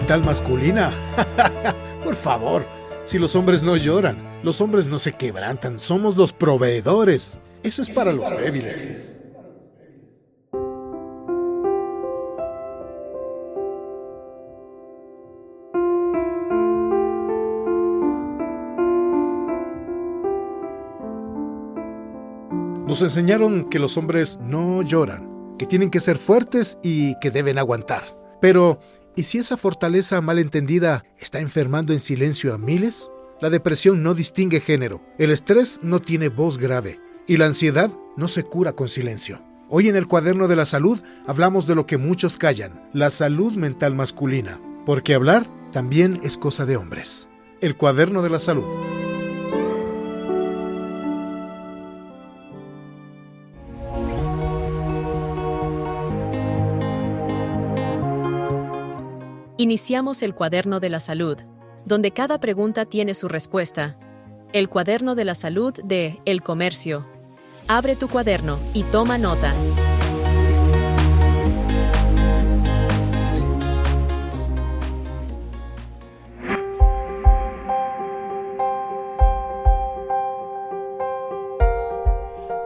mental masculina. Por favor, si los hombres no lloran, los hombres no se quebrantan, somos los proveedores. Eso es para los débiles. Nos enseñaron que los hombres no lloran, que tienen que ser fuertes y que deben aguantar. Pero, ¿y si esa fortaleza malentendida está enfermando en silencio a miles? La depresión no distingue género, el estrés no tiene voz grave y la ansiedad no se cura con silencio. Hoy en el Cuaderno de la Salud hablamos de lo que muchos callan, la salud mental masculina, porque hablar también es cosa de hombres. El Cuaderno de la Salud. Iniciamos el Cuaderno de la Salud, donde cada pregunta tiene su respuesta. El Cuaderno de la Salud de El Comercio. Abre tu cuaderno y toma nota.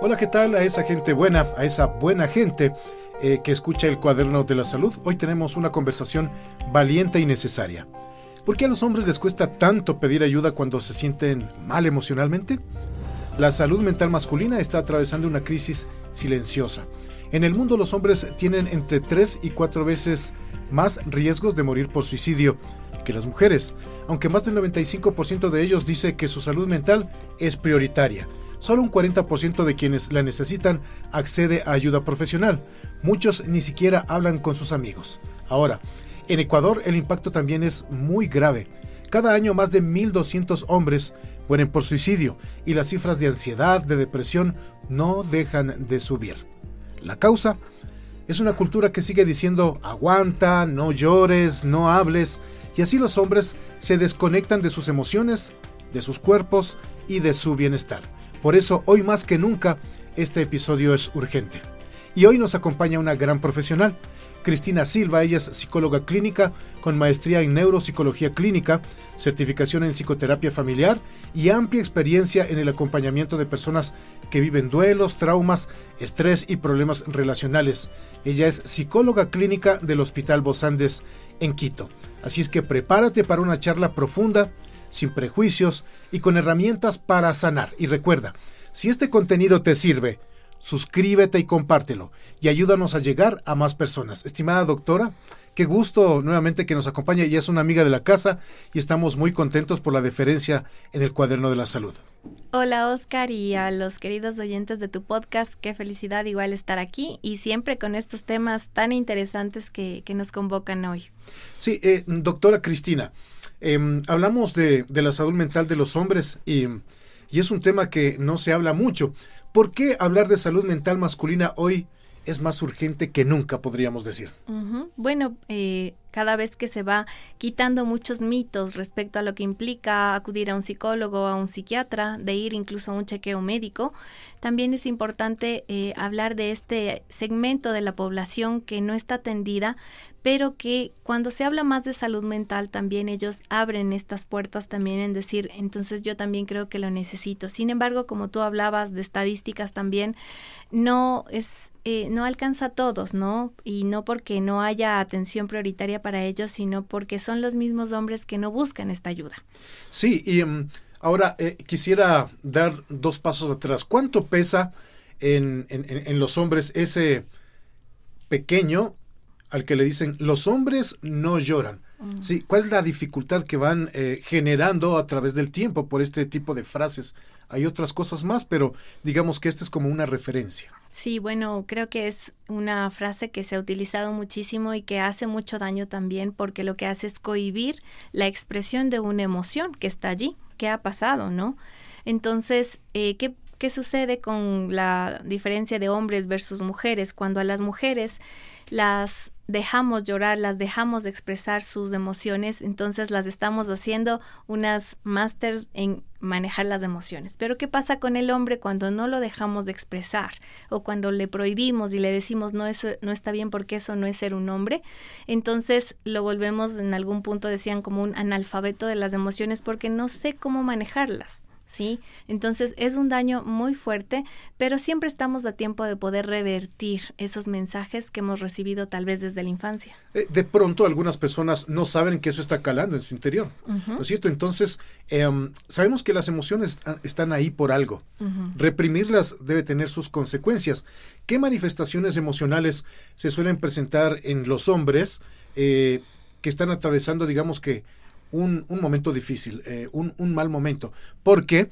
Hola, ¿qué tal a esa gente buena, a esa buena gente que escucha el Cuaderno de la Salud? Hoy tenemos una conversación valiente y necesaria. ¿Por qué a los hombres les cuesta tanto pedir ayuda cuando se sienten mal emocionalmente? La salud mental masculina está atravesando una crisis silenciosa. En el mundo los hombres tienen entre 3 y 4 veces más riesgos de morir por suicidio que las mujeres, aunque más del 95% de ellos dice que su salud mental es prioritaria. Solo un 40% de quienes la necesitan accede a ayuda profesional. Muchos ni siquiera hablan con sus amigos. Ahora, en Ecuador el impacto también es muy grave. Cada año más de 1,200 hombres mueren por suicidio y las cifras de ansiedad, de depresión no dejan de subir. La causa es una cultura que sigue diciendo aguanta, no llores, no hables, y así los hombres se desconectan de sus emociones, de sus cuerpos y de su bienestar. Por eso, hoy más que nunca, este episodio es urgente. Y hoy nos acompaña una gran profesional, Cristina Silva. Ella es psicóloga clínica con maestría en neuropsicología clínica, certificación en psicoterapia familiar y amplia experiencia en el acompañamiento de personas que viven duelos, traumas, estrés y problemas relacionales. Ella es psicóloga clínica del Hospital Vos Andes en Quito. Así es que prepárate para una charla profunda, sin prejuicios y con herramientas para sanar. Y recuerda, si este contenido te sirve, suscríbete y compártelo y ayúdanos a llegar a más personas. Estimada doctora, qué gusto nuevamente que nos acompañe. Ella es una amiga de la casa y estamos muy contentos por la deferencia en el Cuaderno de la Salud. Hola Oscar, y a los queridos oyentes de tu podcast, qué felicidad igual estar aquí y siempre con estos temas tan interesantes que nos convocan hoy. Sí, doctora Cristina, hablamos de la salud mental de los hombres y es un tema que no se habla mucho. ¿Por qué hablar de salud mental masculina hoy es más urgente que nunca, podríamos decir? Bueno, cada vez que se va quitando muchos mitos respecto a lo que implica acudir a un psicólogo, a un psiquiatra, de ir incluso a un chequeo médico, también es importante hablar de este segmento de la población que no está atendida, pero que cuando se habla más de salud mental también ellos abren estas puertas también en decir, entonces yo también creo que lo necesito. Sin embargo, como tú hablabas de estadísticas también, no alcanza a todos, ¿no? Y no porque no haya atención prioritaria para ellos, sino porque son los mismos hombres que no buscan esta ayuda. Sí, y ahora quisiera dar 2 pasos atrás. ¿Cuánto pesa en los hombres ese pequeño al que le dicen los hombres no lloran? Sí, ¿cuál es la dificultad que van generando a través del tiempo por este tipo de frases? Hay otras cosas más, pero digamos que esta es como una referencia. Sí, bueno, creo que es una frase que se ha utilizado muchísimo y que hace mucho daño también, porque lo que hace es cohibir la expresión de una emoción que está allí, que ha pasado, ¿no? Entonces, ¿qué sucede con la diferencia de hombres versus mujeres? Cuando a las mujeres las dejamos llorar, las dejamos expresar sus emociones, entonces las estamos haciendo unas másters en manejar las emociones. Pero ¿qué pasa con el hombre cuando no lo dejamos de expresar o cuando le prohibimos y le decimos no, eso no está bien porque eso no es ser un hombre? Entonces lo volvemos, en algún punto decían, como un analfabeto de las emociones porque no sé cómo manejarlas. ¿Sí? Entonces es un daño muy fuerte, pero siempre estamos a tiempo de poder revertir esos mensajes que hemos recibido tal vez desde la infancia. De pronto algunas personas no saben que eso está calando en su interior, ¿no es cierto? Entonces sabemos que las emociones están ahí por algo. Reprimirlas debe tener sus consecuencias. ¿Qué manifestaciones emocionales se suelen presentar en los hombres que están atravesando, digamos que, un momento difícil, un mal momento? Porque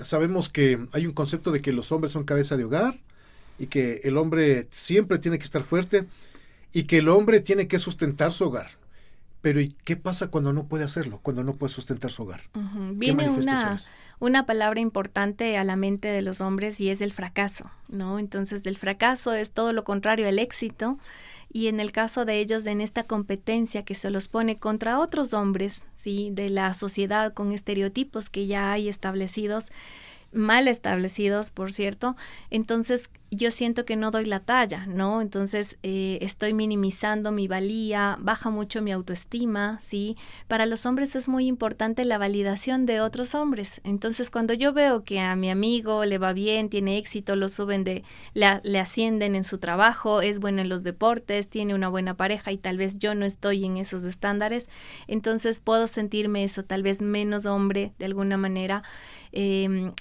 sabemos que hay un concepto de que los hombres son cabeza de hogar y que el hombre siempre tiene que estar fuerte y que el hombre tiene que sustentar su hogar. Pero ¿y qué pasa cuando no puede hacerlo? Cuando no puede sustentar su hogar. Viene una palabra importante a la mente de los hombres y es el fracaso, ¿no? Entonces el fracaso es todo lo contrario al éxito. Y en el caso de ellos, en esta competencia que se los pone contra otros hombres, ¿sí? De la sociedad, con estereotipos que ya hay establecidos, mal establecidos, por cierto, entonces yo siento que no doy la talla, ¿no? Entonces estoy minimizando mi valía, baja mucho mi autoestima, ¿sí? Para los hombres es muy importante la validación de otros hombres. Entonces cuando yo veo que a mi amigo le va bien, tiene éxito, lo suben le ascienden en su trabajo, es bueno en los deportes, tiene una buena pareja y tal vez yo no estoy en esos estándares, entonces puedo sentirme eso, tal vez menos hombre de alguna manera.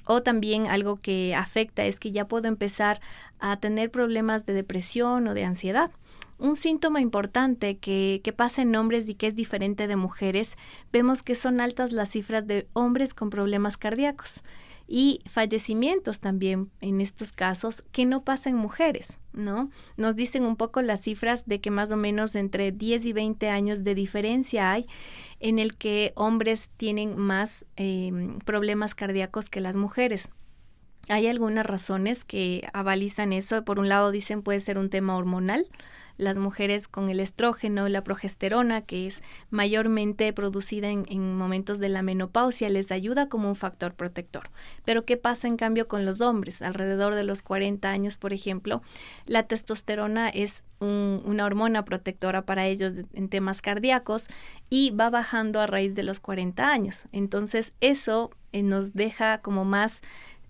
O también algo que afecta es que ya puedo empezar a tener problemas de depresión o de ansiedad. Un síntoma importante que pasa en hombres y que es diferente de mujeres, vemos que son altas las cifras de hombres con problemas cardíacos y fallecimientos también en estos casos que no pasa en mujeres, ¿no? Nos dicen un poco las cifras de que más o menos entre 10 y 20 años de diferencia hay en el que hombres tienen más problemas cardíacos que las mujeres. Hay algunas razones que avalizan eso. Por un lado dicen puede ser un tema hormonal. Las mujeres con el estrógeno, la progesterona, que es mayormente producida en momentos de la menopausia, les ayuda como un factor protector. Pero ¿qué pasa en cambio con los hombres? Alrededor de los 40 años, por ejemplo, la testosterona es una hormona protectora para ellos en temas cardíacos y va bajando a raíz de los 40 años. Entonces eso nos deja como más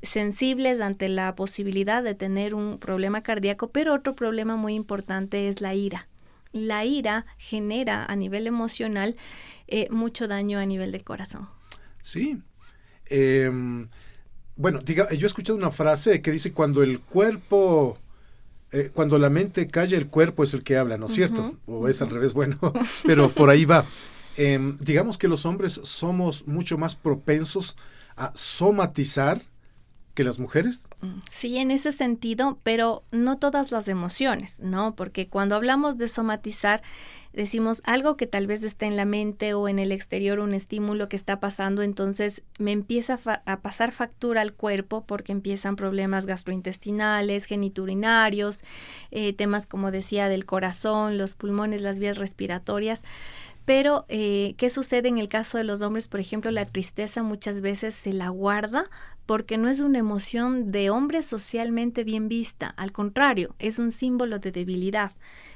sensibles ante la posibilidad de tener un problema cardíaco, pero otro problema muy importante es la ira. La ira genera a nivel emocional mucho daño a nivel del corazón. Sí. Bueno, yo he escuchado una frase que dice cuando la mente calla, el cuerpo es el que habla, ¿no es cierto? O es al revés, bueno, pero por ahí va. Digamos que los hombres somos mucho más propensos a somatizar que las mujeres. Sí, en ese sentido, pero no todas las emociones, ¿no? Porque cuando hablamos de somatizar, decimos algo que tal vez esté en la mente o en el exterior, un estímulo que está pasando, entonces me empieza a pasar factura al cuerpo porque empiezan problemas gastrointestinales, geniturinarios, temas como decía del corazón, los pulmones, las vías respiratorias. Pero, ¿qué sucede en el caso de los hombres? Por ejemplo, la tristeza muchas veces se la guarda porque no es una emoción de hombre socialmente bien vista. Al contrario, es un símbolo de debilidad.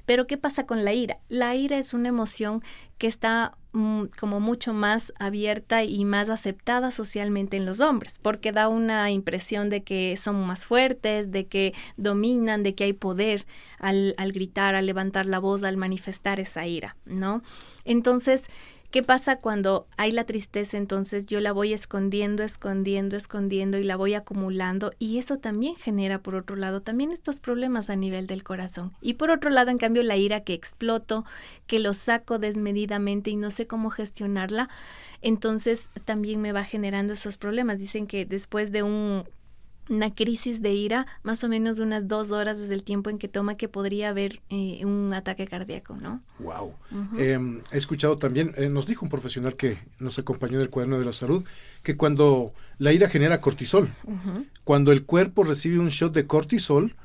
Pero, ¿qué pasa con la ira? La ira es una emoción que está como mucho más abierta y más aceptada socialmente en los hombres, porque da una impresión de que son más fuertes, de que dominan, de que hay poder al gritar, al levantar la voz, al manifestar esa ira, ¿no? Entonces, ¿qué pasa cuando hay la tristeza? Entonces yo la voy escondiendo y la voy acumulando y eso también genera, por otro lado, también estos problemas a nivel del corazón. Y por otro lado, en cambio, la ira que exploto, que lo saco desmedidamente y no sé cómo gestionarla, entonces también me va generando esos problemas. Dicen que después de una crisis de ira, más o menos unas 2 horas es el tiempo en que toma que podría haber un ataque cardíaco, ¿no? Wow. He escuchado también, nos dijo un profesional que nos acompañó en el Cuaderno de la Salud, que cuando la ira genera cortisol, cuando el cuerpo recibe un shot de cortisol,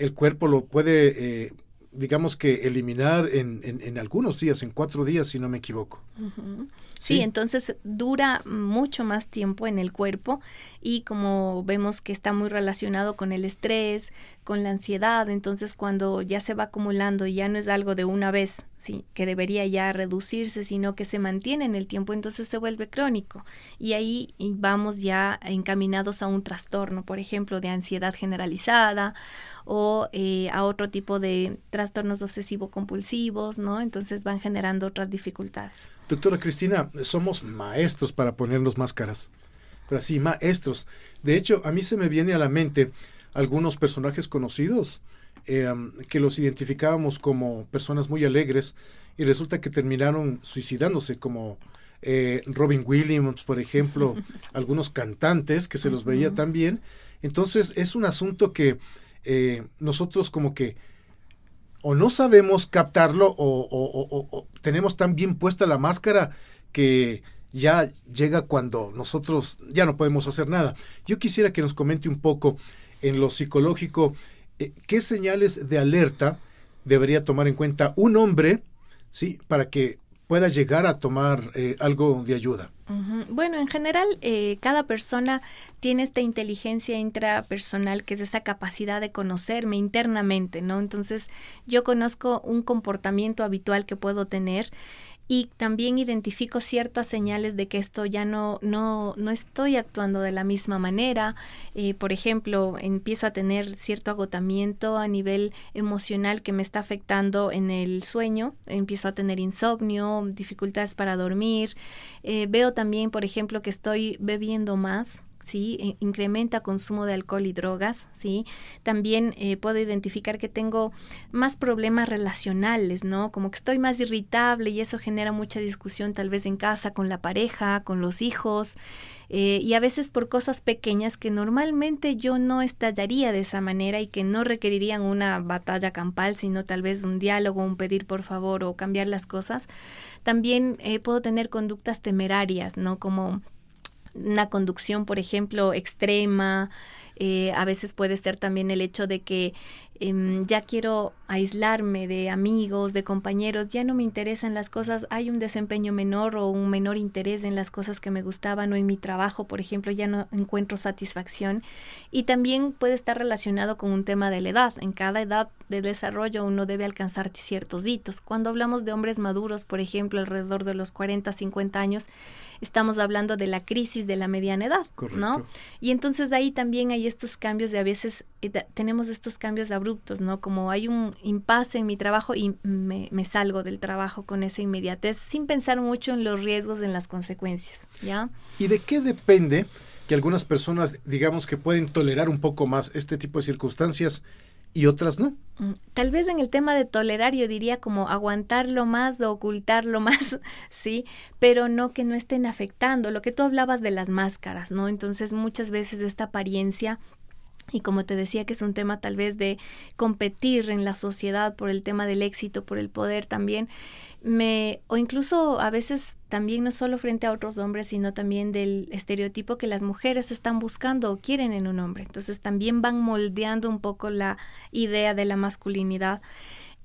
el cuerpo lo puede, digamos que eliminar en algunos días, en 4 días, si no me equivoco. Uh-huh. Sí, entonces dura mucho más tiempo en el cuerpo y como vemos que está muy relacionado con el estrés, con la ansiedad, entonces cuando ya se va acumulando y ya no es algo de una vez, sí, que debería ya reducirse, sino que se mantiene en el tiempo, entonces se vuelve crónico y ahí vamos ya encaminados a un trastorno, por ejemplo, de ansiedad generalizada o a otro tipo de trastornos obsesivo-compulsivos, ¿no? Entonces van generando otras dificultades. Doctora Cristina, somos maestros para ponernos máscaras, pero sí, maestros. De hecho, a mí se me viene a la mente algunos personajes conocidos que los identificábamos como personas muy alegres y resulta que terminaron suicidándose, como Robin Williams, por ejemplo, algunos cantantes que se los veía tan bien. Entonces, es un asunto que nosotros como que o no sabemos captarlo o tenemos tan bien puesta la máscara que ya llega cuando nosotros ya no podemos hacer nada. Yo quisiera que nos comente un poco en lo psicológico qué señales de alerta debería tomar en cuenta un hombre, ¿sí?, para que pueda llegar a tomar algo de ayuda. Uh-huh. Bueno, en general, cada persona tiene esta inteligencia intrapersonal, que es esa capacidad de conocerme internamente, ¿no? Entonces, yo conozco un comportamiento habitual que puedo tener y también identifico ciertas señales de que esto ya no estoy actuando de la misma manera. Por ejemplo, empiezo a tener cierto agotamiento a nivel emocional que me está afectando en el sueño. Empiezo a tener insomnio, dificultades para dormir. Veo también, por ejemplo, que estoy bebiendo más. ¿Sí? Incrementa consumo de alcohol y drogas, ¿sí? También puedo identificar que tengo más problemas relacionales, ¿no? Como que estoy más irritable y eso genera mucha discusión tal vez en casa, con la pareja, con los hijos, y a veces por cosas pequeñas que normalmente yo no estallaría de esa manera y que no requerirían una batalla campal, sino tal vez un diálogo, un pedir por favor o cambiar las cosas. También puedo tener conductas temerarias, ¿no? Como una conducción, por ejemplo, extrema. A veces puede ser también el hecho de que ya quiero aislarme de amigos, de compañeros, ya no me interesan las cosas, hay un desempeño menor o un menor interés en las cosas que me gustaban o en mi trabajo, por ejemplo, ya no encuentro satisfacción. Y también puede estar relacionado con un tema de la edad. En cada edad de desarrollo uno debe alcanzar ciertos hitos. Cuando hablamos de hombres maduros, por ejemplo, alrededor de los 40, 50 años, estamos hablando de la crisis de la mediana edad, ¿no? Y entonces ahí también hay estos cambios de a veces tenemos estos cambios abruptos, ¿no? Como hay un impasse en mi trabajo y me salgo del trabajo con esa inmediatez sin pensar mucho en los riesgos, en las consecuencias, ¿ya? ¿Y de qué depende que algunas personas, digamos, que pueden tolerar un poco más este tipo de circunstancias y otras no? Tal vez en el tema de tolerar yo diría como aguantarlo más o ocultarlo más, sí, pero no que no estén afectando. Lo que tú hablabas de las máscaras, ¿no? Entonces muchas veces esta apariencia, y como te decía que es un tema tal vez de competir en la sociedad por el tema del éxito, por el poder también, o incluso a veces también no solo frente a otros hombres, sino también del estereotipo que las mujeres están buscando o quieren en un hombre. Entonces también van moldeando un poco la idea de la masculinidad.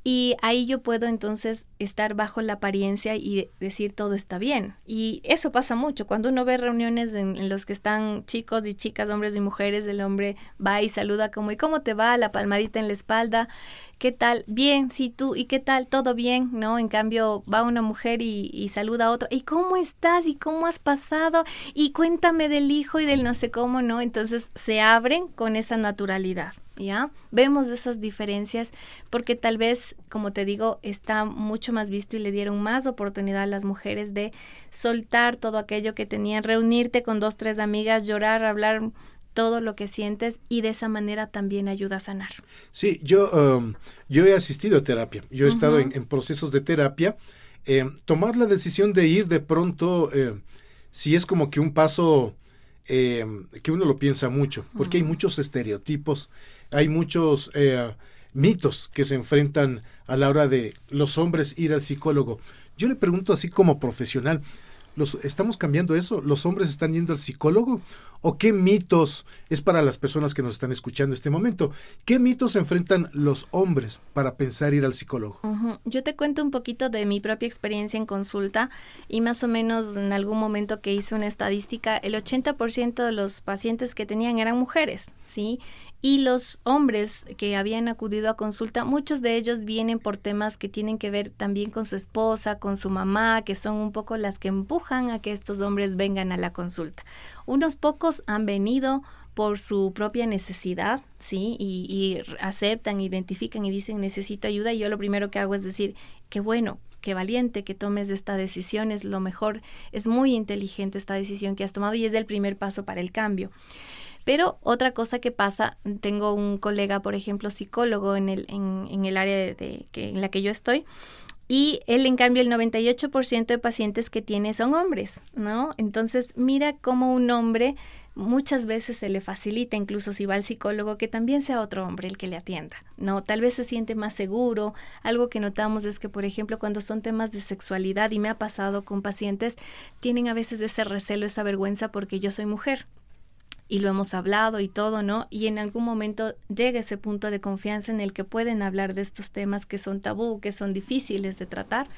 Y ahí yo puedo entonces estar bajo la apariencia y decir todo está bien. Y eso pasa mucho. Cuando uno ve reuniones en los que están chicos y chicas, hombres y mujeres, el hombre va y saluda como, ¿y cómo te va? La palmadita en la espalda. ¿Qué tal? Bien, sí, tú. ¿Y qué tal? ¿Todo bien? ¿No? En cambio, va una mujer y saluda a otro. ¿Y cómo estás? ¿Y cómo has pasado? Y cuéntame del hijo y del no sé cómo, ¿no? Entonces se abren con esa naturalidad, ¿ya? Vemos esas diferencias porque tal vez, como te digo, está mucho más visto y le dieron más oportunidad a las mujeres de soltar todo aquello que tenían, reunirte con 2, 3 amigas, llorar, hablar todo lo que sientes y de esa manera también ayuda a sanar. Sí, yo he asistido a terapia, yo he estado en procesos de terapia. Tomar la decisión de ir de pronto, sí es como que un paso que uno lo piensa mucho, porque hay muchos estereotipos, hay muchos mitos que se enfrentan a la hora de los hombres ir al psicólogo. Yo le pregunto así como profesional, ¿Estamos cambiando eso? ¿Los hombres están yendo al psicólogo? ¿O qué mitos es para las personas que nos están escuchando en este momento? ¿Qué mitos enfrentan los hombres para pensar ir al psicólogo? Yo te cuento un poquito de mi propia experiencia en consulta y más o menos en algún momento que hice una estadística, el 80% de los pacientes que tenían eran mujeres, ¿sí? Y los hombres que habían acudido a consulta, muchos de ellos vienen por temas que tienen que ver también con su esposa, con su mamá, que son un poco las que empujan a que estos hombres vengan a la consulta. Unos pocos han venido por su propia necesidad, ¿sí? Y aceptan, identifican y dicen necesito ayuda. Y yo lo primero que hago es decir, qué bueno, qué valiente que tomes esta decisión, es lo mejor, es muy inteligente esta decisión que has tomado y es el primer paso para el cambio. Pero otra cosa que pasa, tengo un colega, por ejemplo, psicólogo en el área en la que yo estoy, y él, en cambio, el 98% de pacientes que tiene son hombres, ¿no? Entonces, mira cómo un hombre muchas veces se le facilita, incluso si va al psicólogo, que también sea otro hombre el que le atienda, ¿no? Tal vez se siente más seguro. Algo que notamos es que, por ejemplo, cuando son temas de sexualidad, y me ha pasado con pacientes, tienen a veces ese recelo, esa vergüenza porque yo soy mujer. Y lo hemos hablado y todo, ¿no? Y en algún momento llega ese punto de confianza en el que pueden hablar de estos temas que son tabú, que son difíciles de tratar.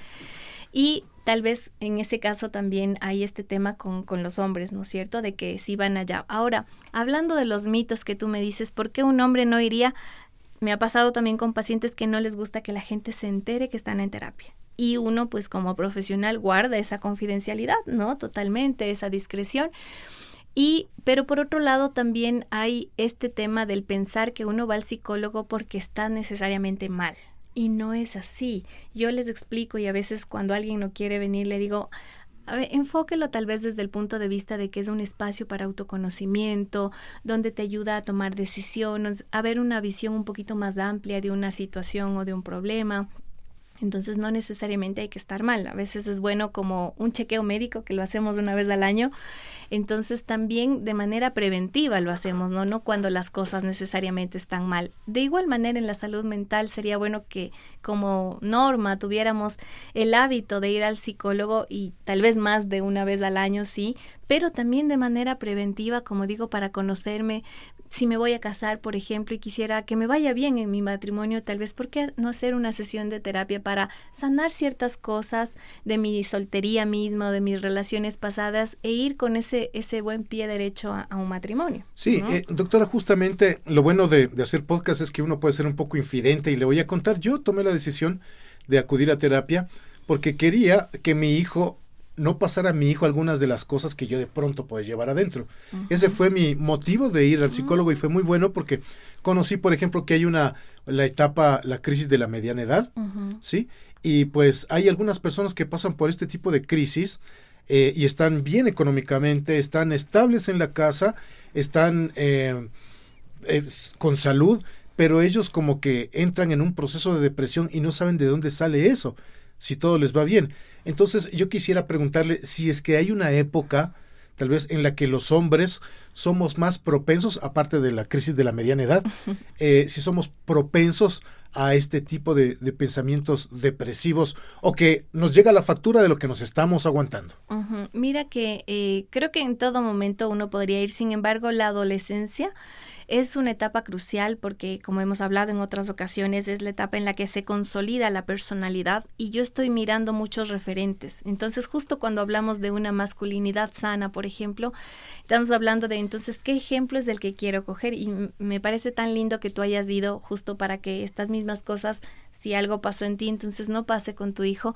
Y tal vez en ese caso también hay este tema con los hombres, ¿no es cierto? De que sí van allá. Ahora, hablando de los mitos que tú me dices, ¿por qué un hombre no iría? Me ha pasado también con pacientes que no les gusta que la gente se entere que están en terapia. Y uno, pues como profesional, guarda esa confidencialidad, ¿no? Totalmente, esa discreción. Pero por otro lado también hay este tema del pensar que uno va al psicólogo porque está necesariamente mal. Y no es así. Yo les explico y a veces cuando alguien no quiere venir le digo, a ver, enfóquelo tal vez desde el punto de vista de que es un espacio para autoconocimiento, donde te ayuda a tomar decisiones, a ver una visión un poquito más amplia de una situación o de un problema. Entonces no necesariamente hay que estar mal. A veces es bueno como un chequeo médico que lo hacemos una vez al año. Entonces también de manera preventiva lo hacemos, ¿no? No cuando las cosas necesariamente están mal. De igual manera en la salud mental sería bueno que como norma tuviéramos el hábito de ir al psicólogo y tal vez más de una vez al año, sí, pero también de manera preventiva, como digo, para conocerme. Si me voy a casar, por ejemplo, y quisiera que me vaya bien en mi matrimonio, tal vez, ¿por qué no hacer una sesión de terapia para sanar ciertas cosas de mi soltería misma o de mis relaciones pasadas e ir con ese buen pie derecho a un matrimonio? Sí, ¿no? Doctora, justamente lo bueno de hacer podcast es que uno puede ser un poco infidente y le voy a contar, yo tomé la decisión de acudir a terapia porque quería que mi hijo no pasar a mi hijo algunas de las cosas que yo de pronto puedo llevar adentro. Uh-huh. Ese fue mi motivo de ir al psicólogo y fue muy bueno porque conocí, por ejemplo, que hay la crisis de la mediana edad, uh-huh. ¿sí? Y pues hay algunas personas que pasan por este tipo de crisis y están bien económicamente, están estables en la casa, están con salud, pero ellos como que entran en un proceso de depresión y no saben de dónde sale eso, si todo les va bien. Entonces yo quisiera preguntarle si es que hay una época, tal vez en la que los hombres somos más propensos, aparte de la crisis de la mediana edad, si somos propensos a este tipo de pensamientos depresivos o que nos llega la factura de lo que nos estamos aguantando. Uh-huh. Mira que creo que en todo momento uno podría ir, sin embargo, la adolescencia es una etapa crucial porque, como hemos hablado en otras ocasiones, es la etapa en la que se consolida la personalidad y yo estoy mirando muchos referentes. Entonces, justo cuando hablamos de una masculinidad sana, por ejemplo, estamos hablando de, entonces, ¿qué ejemplo es el que quiero coger? Y me parece tan lindo que tú hayas ido justo para que estas mismas cosas, si algo pasó en ti, entonces no pase con tu hijo.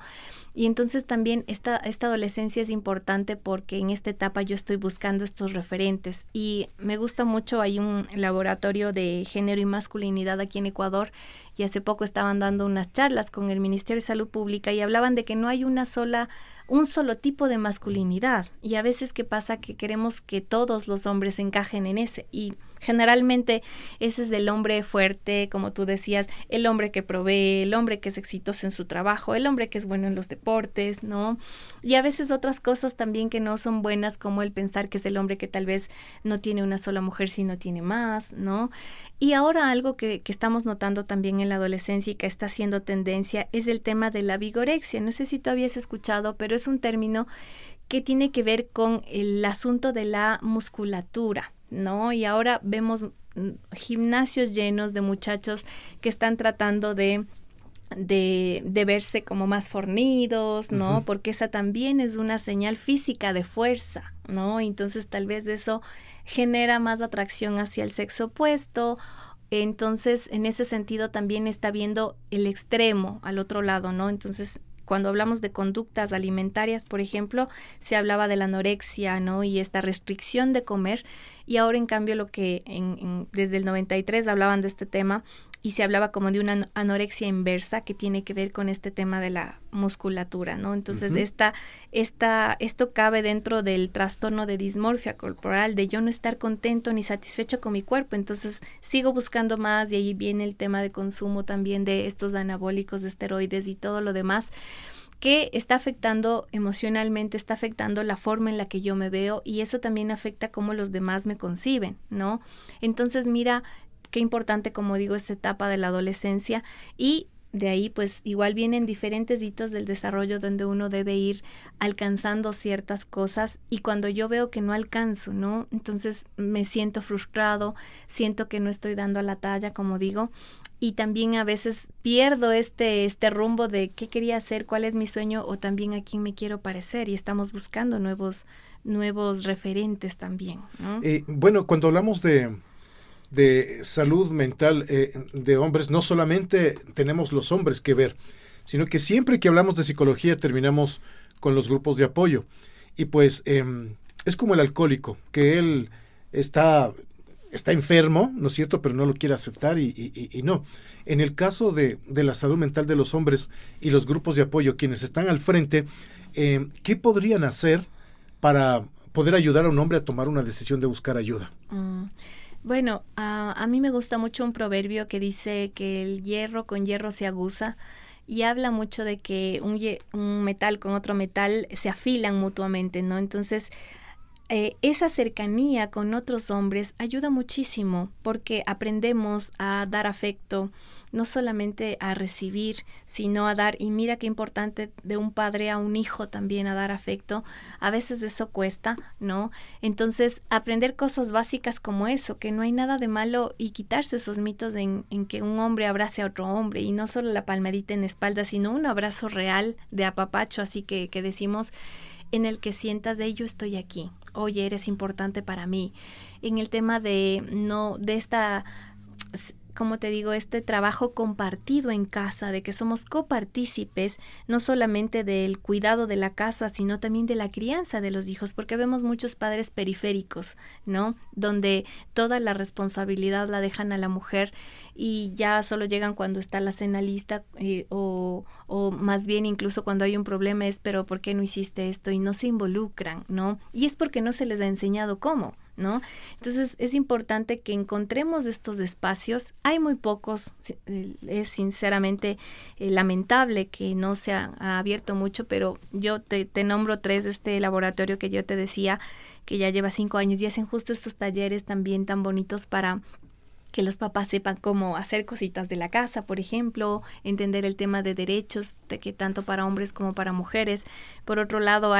Y entonces también esta adolescencia es importante porque en esta etapa yo estoy buscando estos referentes y me gusta mucho, hay un laboratorio de género y masculinidad aquí en Ecuador y hace poco estaban dando unas charlas con el Ministerio de Salud Pública y hablaban de que no hay un solo tipo de masculinidad y a veces ¿qué pasa? Que queremos que todos los hombres encajen en ese y Generalmente ese es el hombre fuerte, como tú decías, el hombre que provee, el hombre que es exitoso en su trabajo, el hombre que es bueno en los deportes, ¿no? Y a veces otras cosas también que no son buenas, como el pensar que es el hombre que tal vez no tiene una sola mujer, sino tiene más, ¿no? Y ahora algo que estamos notando también en la adolescencia y que está haciendo tendencia es el tema de la vigorexia. No sé si tú habías escuchado, pero es un término que tiene que ver con el asunto de la musculatura, ¿no? Y ahora vemos gimnasios llenos de muchachos que están tratando de verse como más fornidos, ¿no? Uh-huh. Porque esa también es una señal física de fuerza, ¿no? Entonces tal vez eso genera más atracción hacia el sexo opuesto. Entonces en ese sentido también está viendo el extremo al otro lado, ¿no? Entonces cuando hablamos de conductas alimentarias, por ejemplo, se hablaba de la anorexia, ¿no? Y esta restricción de comer. Y ahora, en cambio, lo que desde el 93 hablaban de este tema y se hablaba como de una anorexia inversa que tiene que ver con este tema de la musculatura, ¿no? Entonces, uh-huh. Esto cabe dentro del trastorno de dismorfia corporal, de yo no estar contento ni satisfecho con mi cuerpo. Entonces, sigo buscando más y ahí viene el tema de consumo también de estos anabólicos, de esteroides y todo lo demás, que está afectando emocionalmente, está afectando la forma en la que yo me veo y eso también afecta cómo los demás me conciben, ¿no? Entonces, mira, qué importante, como digo, esta etapa de la adolescencia y de ahí pues igual vienen diferentes hitos del desarrollo donde uno debe ir alcanzando ciertas cosas y cuando yo veo que no alcanzo, ¿no? Entonces me siento frustrado, siento que no estoy dando a la talla, como digo, y también a veces pierdo este rumbo de qué quería hacer, cuál es mi sueño o también a quién me quiero parecer y estamos buscando nuevos referentes también, ¿no? Bueno, cuando hablamos de salud mental de hombres, no solamente tenemos los hombres que ver, sino que siempre que hablamos de psicología terminamos con los grupos de apoyo. Y pues es como el alcohólico, que él está enfermo, ¿no es cierto?, pero no lo quiere aceptar y no. En el caso de la salud mental de los hombres y los grupos de apoyo, quienes están al frente, ¿qué podrían hacer para poder ayudar a un hombre a tomar una decisión de buscar ayuda? Bueno, a mí me gusta mucho un proverbio que dice que el hierro con hierro se aguza y habla mucho de que un metal con otro metal se afilan mutuamente, ¿no? Entonces, esa cercanía con otros hombres ayuda muchísimo porque aprendemos a dar afecto, no solamente a recibir, sino a dar. Y mira qué importante de un padre a un hijo también a dar afecto. A veces eso cuesta, ¿no? Entonces, aprender cosas básicas como eso, que no hay nada de malo y quitarse esos mitos en que un hombre abrace a otro hombre y no solo la palmadita en la espalda, sino un abrazo real de apapacho, así que decimos en el que sientas de yo estoy aquí. Oye, eres importante para mí. En el tema de esta, como te digo, este trabajo compartido en casa, de que somos copartícipes, no solamente del cuidado de la casa, sino también de la crianza de los hijos, porque vemos muchos padres periféricos, ¿no? Donde toda la responsabilidad la dejan a la mujer y ya solo llegan cuando está la cena lista o más bien incluso cuando hay un problema es, pero ¿por qué no hiciste esto? Y no se involucran, ¿no? Y es porque no se les ha enseñado cómo, ¿no? Entonces es importante que encontremos estos espacios. Hay muy pocos, es sinceramente lamentable que no se ha abierto mucho, pero yo te nombro 3 de este laboratorio que yo te decía que ya lleva 5 años y hacen justo estos talleres también tan bonitos para que los papás sepan cómo hacer cositas de la casa, por ejemplo, entender el tema de derechos, de que tanto para hombres como para mujeres. Por otro lado,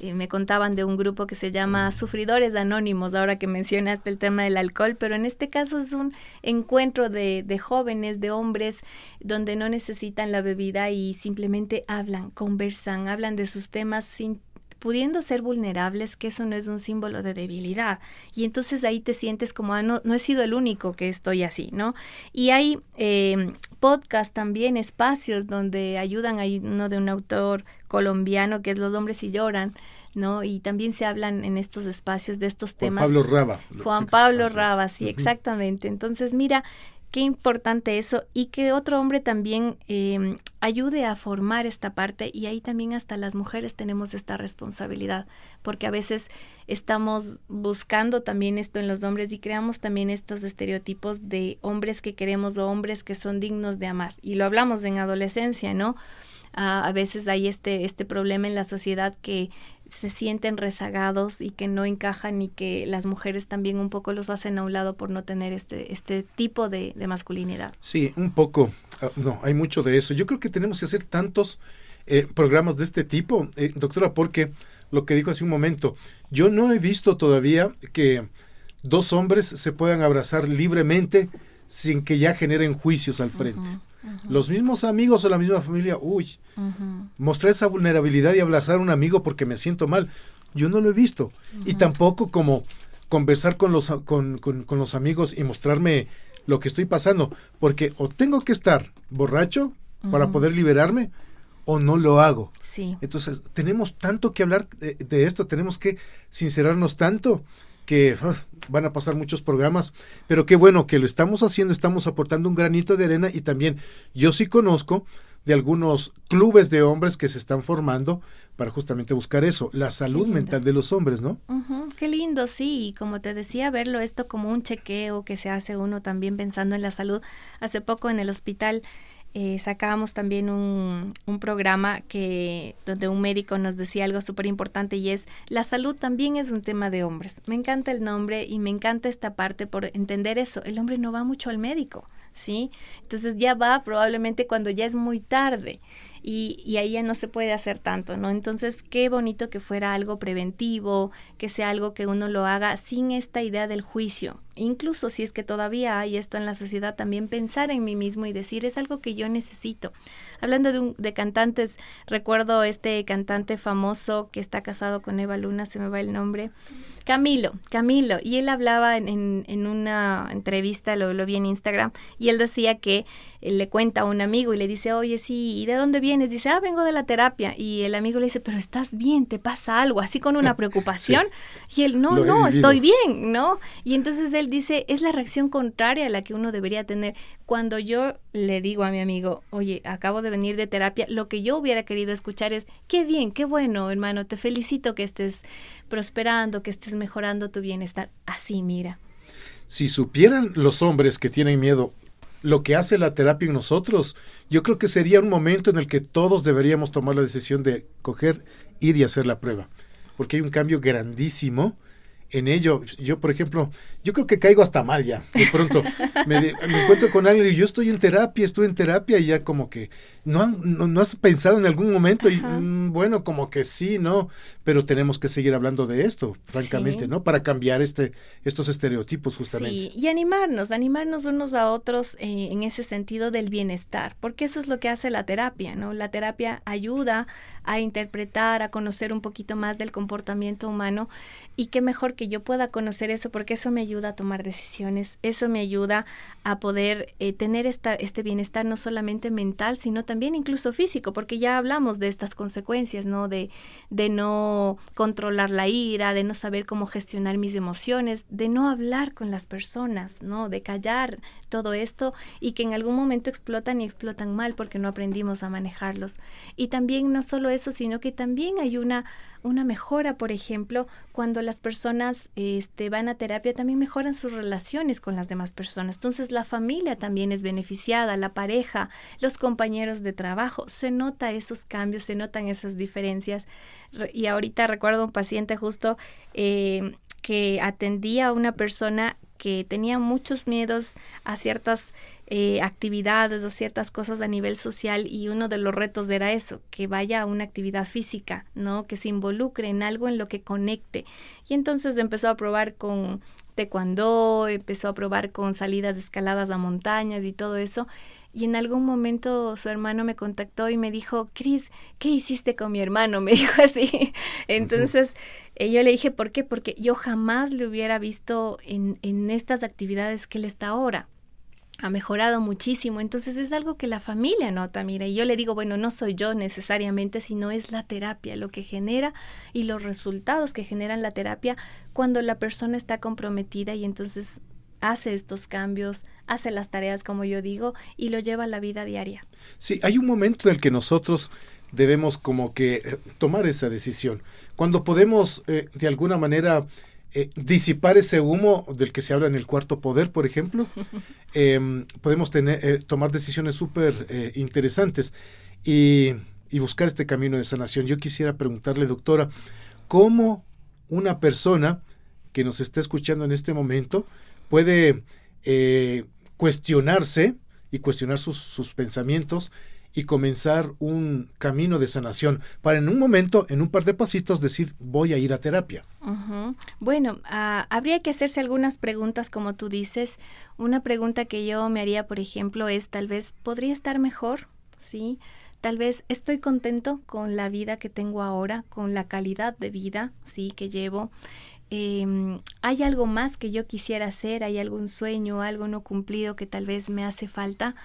me contaban de un grupo que se llama Sufridores Anónimos, ahora que mencionaste el tema del alcohol, pero en este caso es un encuentro de jóvenes, de hombres, donde no necesitan la bebida y simplemente conversan, hablan de sus temas pudiendo ser vulnerables, que eso no es un símbolo de debilidad. Y entonces ahí te sientes como, no he sido el único que estoy así, ¿no? Y hay podcast también, espacios donde ayudan. Hay uno de un autor colombiano que es Los hombres sí lloran, ¿no? Y también se hablan en estos espacios de estos temas. Juan Pablo Raba. Juan Pablo Raba, sí, exactamente. Entonces, mira, qué importante eso, y que otro hombre también ayude a formar esta parte, y ahí también hasta las mujeres tenemos esta responsabilidad, porque a veces estamos buscando también esto en los hombres y creamos también estos estereotipos de hombres que queremos o hombres que son dignos de amar, y lo hablamos en adolescencia, ¿no? A veces hay este problema en la sociedad que se sienten rezagados y que no encajan, y que las mujeres también un poco los hacen a un lado por no tener este tipo de masculinidad. Sí, un poco. No, hay mucho de eso. Yo creo que tenemos que hacer tantos programas de este tipo, doctora, porque lo que dijo hace un momento, yo no he visto todavía que dos hombres se puedan abrazar libremente sin que ya generen juicios al frente. Los mismos amigos o la misma familia, mostrar esa vulnerabilidad y abrazar a un amigo porque me siento mal, yo no lo he visto. Y tampoco como conversar con los amigos y mostrarme lo que estoy pasando, porque o tengo que estar borracho para poder liberarme, o no lo hago. Sí. Entonces, tenemos tanto que hablar de esto, tenemos que sincerarnos tanto, que van a pasar muchos programas, pero qué bueno que lo estamos haciendo, estamos aportando un granito de arena. Y también yo sí conozco de algunos clubes de hombres que se están formando para justamente buscar eso, la salud mental de los hombres, ¿no? Qué lindo, sí, y como te decía, verlo esto como un chequeo que se hace uno también pensando en la salud. Hace poco en el hospital sacábamos también un programa donde un médico nos decía algo súper importante, y es: la salud también es un tema de hombres. Me encanta el nombre y me encanta esta parte por entender eso. El hombre no va mucho al médico, ¿sí? Entonces ya va probablemente cuando ya es muy tarde. Y ahí ya no se puede hacer tanto, ¿no? Entonces, qué bonito que fuera algo preventivo, que sea algo que uno lo haga sin esta idea del juicio. Incluso si es que todavía hay esto en la sociedad, también pensar en mí mismo y decir, es algo que yo necesito. Hablando de cantantes, recuerdo este cantante famoso que está casado con Eva Luna, se me va el nombre, Camilo, y él hablaba en una entrevista, lo vi en Instagram, y él decía que le cuenta a un amigo y le dice, oye, sí, ¿y de dónde vienes? Dice, vengo de la terapia. Y el amigo le dice, pero ¿estás bien? ¿Te pasa algo? Así con una preocupación. Sí. Y él, no, estoy bien, ¿no? Y entonces él dice, es la reacción contraria a la que uno debería tener. Cuando yo le digo a mi amigo, oye, acabo de venir de terapia, lo que yo hubiera querido escuchar es, qué bien, qué bueno, hermano, te felicito que estés prosperando, que estés mejorando tu bienestar. Así, mira. Si supieran los hombres que tienen miedo lo que hace la terapia en nosotros, yo creo que sería un momento en el que todos deberíamos tomar la decisión de ir y hacer la prueba, porque hay un cambio grandísimo en ello. Yo, por ejemplo, yo creo que caigo hasta mal ya. De pronto me encuentro con alguien y yo estuve en terapia y ya como que no has pensado en algún momento y bueno, como que sí, ¿no? Pero tenemos que seguir hablando de esto, francamente, sí, ¿no? Para cambiar estos estereotipos justamente. Sí, y animarnos unos a otros en ese sentido del bienestar, porque eso es lo que hace la terapia, ¿no? La terapia ayuda a interpretar, a conocer un poquito más del comportamiento humano, y qué mejor que yo pueda conocer eso, porque eso me ayuda a tomar decisiones, eso me ayuda a poder tener este bienestar no solamente mental, sino también incluso físico, porque ya hablamos de estas consecuencias, ¿no? De no controlar la ira, de no saber cómo gestionar mis emociones, de no hablar con las personas, ¿no? De callar todo esto, y que en algún momento explotan y explotan mal porque no aprendimos a manejarlos. Y también no solo eso, sino que también hay una mejora, por ejemplo, cuando las personas van a terapia, también mejoran sus relaciones con las demás personas. Entonces la familia también es beneficiada, la pareja, los compañeros de trabajo, se nota esos cambios, se notan esas diferencias. Y ahorita recuerdo un paciente justo que atendía a una persona que tenía muchos miedos a ciertas actividades o ciertas cosas a nivel social, y uno de los retos era eso, que vaya a una actividad física, ¿no? Que se involucre en algo en lo que conecte. Y entonces empezó a probar con taekwondo, empezó a probar con salidas de escaladas a montañas y todo eso. Y en algún momento su hermano me contactó y me dijo, Cris, ¿qué hiciste con mi hermano? Me dijo así. Entonces yo le dije, ¿por qué? Porque yo jamás le hubiera visto en estas actividades que él está ahora. Ha mejorado muchísimo. Entonces es algo que la familia nota, mira. Y yo le digo, bueno, no soy yo necesariamente, sino es la terapia lo que genera y los resultados que generan la terapia cuando la persona está comprometida, y entonces hace estos cambios, hace las tareas, como yo digo, y lo lleva a la vida diaria. Sí, hay un momento en el que nosotros debemos como que tomar esa decisión. Cuando podemos de alguna manera disipar ese humo del que se habla en el cuarto poder, por ejemplo, podemos tomar decisiones súper interesantes y buscar este camino de sanación. Yo quisiera preguntarle, doctora, ¿cómo una persona que nos está escuchando en este momento puede cuestionarse y cuestionar sus pensamientos y comenzar un camino de sanación para en un momento, en un par de pasitos, decir, voy a ir a terapia? Uh-huh. Bueno, habría que hacerse algunas preguntas, como tú dices. Una pregunta que yo me haría, por ejemplo, es tal vez, ¿podría estar mejor? ¿Sí? Tal vez estoy contento con la vida que tengo ahora, con la calidad de vida, ¿sí?, que llevo. ¿Hay algo más que yo quisiera hacer? ¿Hay algún sueño, algo no cumplido que tal vez me hace falta?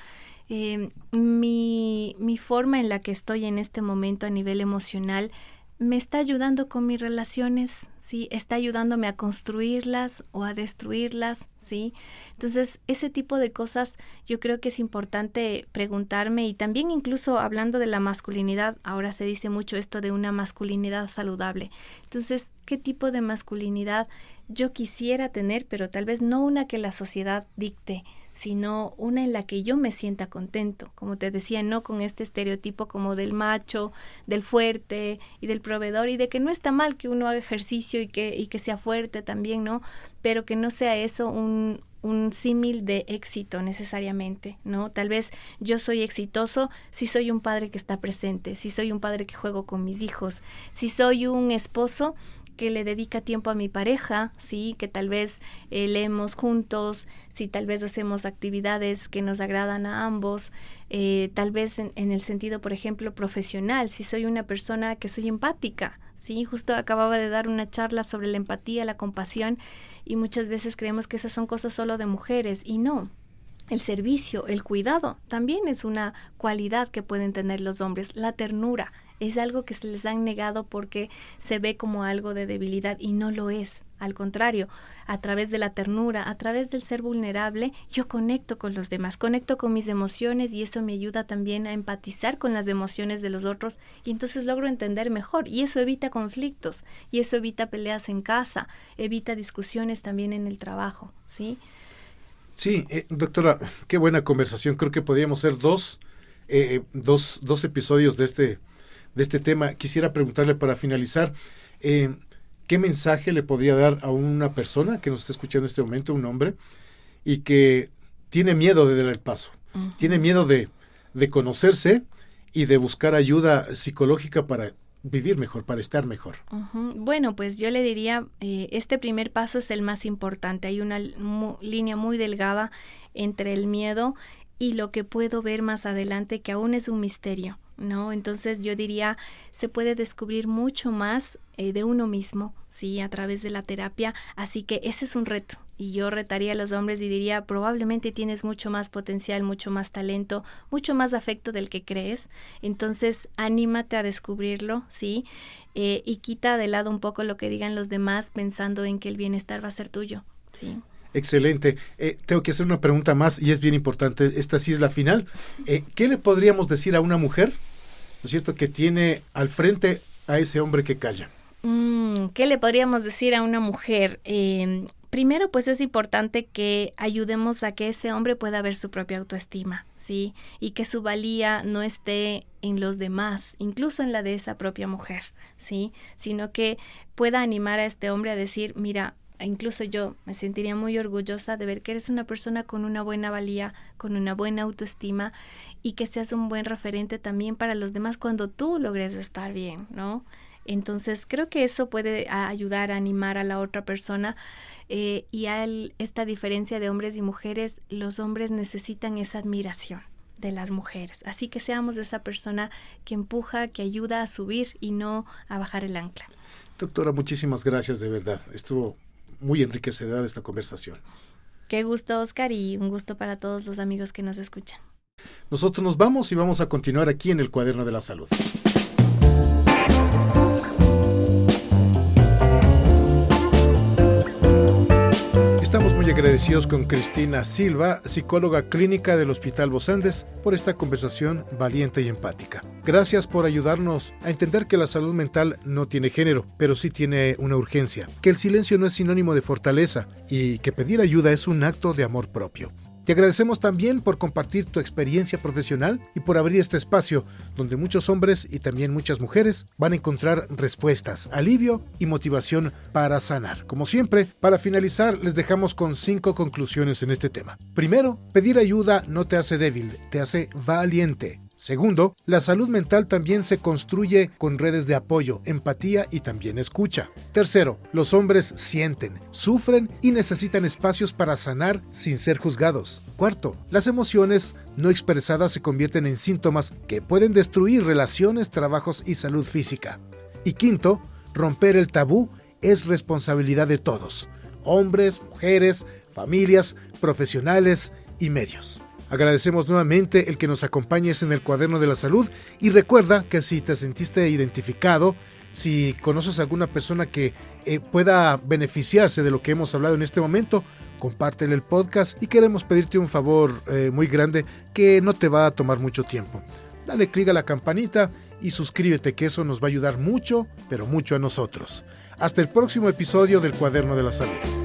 Mi forma en la que estoy en este momento a nivel emocional me está ayudando con mis relaciones, ¿sí? Está ayudándome a construirlas o a destruirlas, ¿sí? Entonces, ese tipo de cosas yo creo que es importante preguntarme, y también incluso hablando de la masculinidad, ahora se dice mucho esto de una masculinidad saludable. Entonces, ¿qué tipo de masculinidad yo quisiera tener, pero tal vez no una que la sociedad dicte, sino una en la que yo me sienta contento? Como te decía, no con este estereotipo como del macho, del fuerte y del proveedor, y de que no está mal que uno haga ejercicio y que sea fuerte también, ¿no? Pero que no sea eso un símil de éxito necesariamente, ¿no? Tal vez yo soy exitoso si soy un padre que está presente, si soy un padre que juego con mis hijos, si soy un esposo que le dedica tiempo a mi pareja, sí, que tal vez leemos juntos, si tal vez hacemos actividades que nos agradan a ambos, tal vez en el sentido, por ejemplo, profesional, si soy una persona que soy empática, sí, justo acababa de dar una charla sobre la empatía, la compasión, y muchas veces creemos que esas son cosas solo de mujeres, y no. El servicio, el cuidado, también es una cualidad que pueden tener los hombres. La ternura es algo que se les han negado porque se ve como algo de debilidad, y no lo es. Al contrario, a través de la ternura, a través del ser vulnerable, yo conecto con los demás, conecto con mis emociones, y eso me ayuda también a empatizar con las emociones de los otros, y entonces logro entender mejor, y eso evita conflictos, y eso evita peleas en casa, evita discusiones también en el trabajo, ¿sí? Sí, doctora, qué buena conversación. Creo que podríamos hacer dos episodios de este tema. Quisiera preguntarle para finalizar, ¿qué mensaje le podría dar a una persona que nos está escuchando en este momento, un hombre, y que tiene miedo de dar el paso? Uh-huh. Tiene miedo de conocerse y de buscar ayuda psicológica para vivir mejor, para estar mejor. Uh-huh. Bueno, pues yo le diría, este primer paso es el más importante. Hay una línea muy delgada entre el miedo y lo que puedo ver más adelante, que aún es un misterio, ¿no? Entonces yo diría, se puede descubrir mucho más de uno mismo, sí, a través de la terapia, así que ese es un reto, y yo retaría a los hombres y diría, probablemente tienes mucho más potencial, mucho más talento, mucho más afecto del que crees, entonces anímate a descubrirlo, sí, y quita de lado un poco lo que digan los demás, pensando en que el bienestar va a ser tuyo, sí. Excelente. Tengo que hacer una pregunta más, y es bien importante. Esta sí es la final. ¿Qué le podríamos decir a una mujer, ¿no es cierto?, que tiene al frente a ese hombre que calla? ¿Qué le podríamos decir a una mujer? Primero, pues es importante que ayudemos a que ese hombre pueda ver su propia autoestima, ¿sí? Y que su valía no esté en los demás, incluso en la de esa propia mujer, ¿sí? Sino que pueda animar a este hombre a decir, mira, incluso yo me sentiría muy orgullosa de ver que eres una persona con una buena valía, con una buena autoestima, y que seas un buen referente también para los demás cuando tú logres estar bien, ¿no? Entonces creo que eso puede ayudar a animar a la otra persona, y a esta diferencia de hombres y mujeres, los hombres necesitan esa admiración de las mujeres, así que seamos esa persona que empuja, que ayuda a subir y no a bajar el ancla. Doctora, muchísimas gracias, de verdad, estuvo muy enriquecedora esta conversación. Qué gusto, Oscar, y un gusto para todos los amigos que nos escuchan. Nosotros nos vamos y vamos a continuar aquí en el Cuaderno de la Salud. Estamos muy agradecidos con Cristina Silva, psicóloga clínica del Hospital Bos Andes, por esta conversación valiente y empática. Gracias por ayudarnos a entender que la salud mental no tiene género, pero sí tiene una urgencia, que el silencio no es sinónimo de fortaleza y que pedir ayuda es un acto de amor propio. Te agradecemos también por compartir tu experiencia profesional y por abrir este espacio donde muchos hombres y también muchas mujeres van a encontrar respuestas, alivio y motivación para sanar. Como siempre, para finalizar, les dejamos con 5 conclusiones en este tema. Primero, pedir ayuda no te hace débil, te hace valiente. Segundo, la salud mental también se construye con redes de apoyo, empatía y también escucha. Tercero, los hombres sienten, sufren y necesitan espacios para sanar sin ser juzgados. Cuarto, las emociones no expresadas se convierten en síntomas que pueden destruir relaciones, trabajos y salud física. Y quinto, romper el tabú es responsabilidad de todos: hombres, mujeres, familias, profesionales y medios. Agradecemos nuevamente el que nos acompañes en el Cuaderno de la Salud y recuerda que si te sentiste identificado, si conoces a alguna persona que pueda beneficiarse de lo que hemos hablado en este momento, compártele el podcast y queremos pedirte un favor muy grande que no te va a tomar mucho tiempo. Dale clic a la campanita y suscríbete, que eso nos va a ayudar mucho, pero mucho a nosotros. Hasta el próximo episodio del Cuaderno de la Salud.